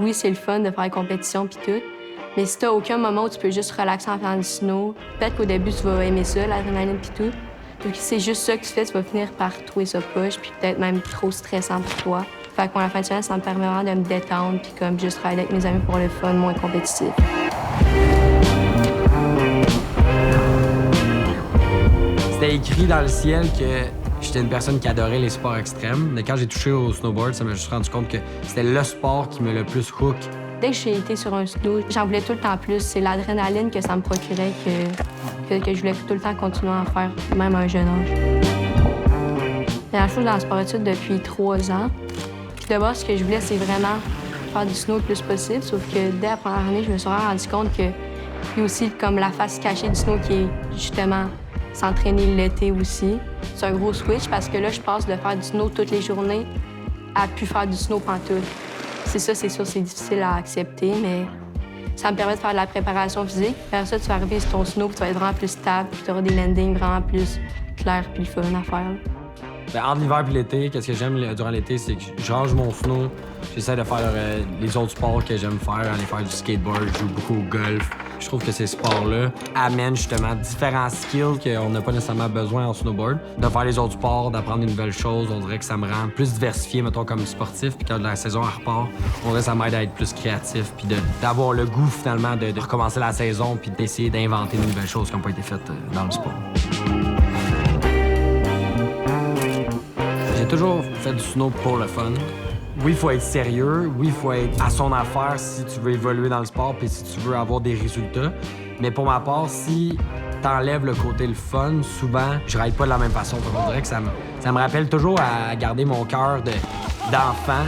Oui, c'est le fun de faire des compétitions puis tout, mais si t'as aucun moment où tu peux juste relaxer en faisant du snow, peut-être qu'au début, tu vas aimer ça, l'adrénaline puis tout. Donc, si c'est juste ça que tu fais, tu vas finir par trouver ça poche puis peut-être même trop stressant pour toi. Fait que la fin de semaine, ça me permet vraiment de me détendre puis comme juste travailler avec mes amis pour le fun, moins compétitif. C'était écrit dans le ciel que j'étais une personne qui adorait les sports extrêmes. Mais quand j'ai touché au snowboard, ça m'a juste rendu compte que c'était le sport qui me le plus hook. Dès que j'ai été sur un snow, j'en voulais tout le temps plus. C'est l'adrénaline que ça me procurait que je voulais tout le temps continuer à en faire, même à un jeune âge. La chose dans le sport-études depuis 3 ans. Puis de base, ce que je voulais, c'est vraiment faire du snow le plus possible. Sauf que dès la première année, je me suis vraiment rendu compte qu'il y a aussi comme la face cachée du snow qui est justement s'entraîner l'été aussi. C'est un gros switch parce que là, je passe de faire du snow toutes les journées à plus faire du snow pantoute. C'est ça, c'est sûr, c'est difficile à accepter, mais ça me permet de faire de la préparation physique. Après ça, tu vas arriver sur ton snow, puis tu vas être vraiment plus stable, puis tu auras des landings vraiment plus clairs puis fun à faire. Ben, entre l'hiver et l'été, qu'est-ce que j'aime durant l'été, c'est que je range mon snow. J'essaie de faire les autres sports que j'aime faire, aller faire du skateboard, je joue beaucoup au golf. Je trouve que ces sports-là amènent justement différents skills qu'on n'a pas nécessairement besoin en snowboard. De faire les autres sports, d'apprendre des nouvelles choses, on dirait que ça me rend plus diversifié, mettons, comme sportif. Puis quand la saison repart, on dirait que ça m'aide à être plus créatif, puis d'avoir le goût finalement de recommencer la saison, puis d'essayer d'inventer de nouvelles choses qui n'ont pas été faites dans le sport. J'ai toujours fait du snow pour le fun. Oui, il faut être sérieux. Oui, il faut être à son affaire si tu veux évoluer dans le sport et si tu veux avoir des résultats. Mais pour ma part, si t'enlèves le côté le fun, souvent, je ride pas de la même façon. On dirait que ça me rappelle toujours à garder mon cœur d'enfant.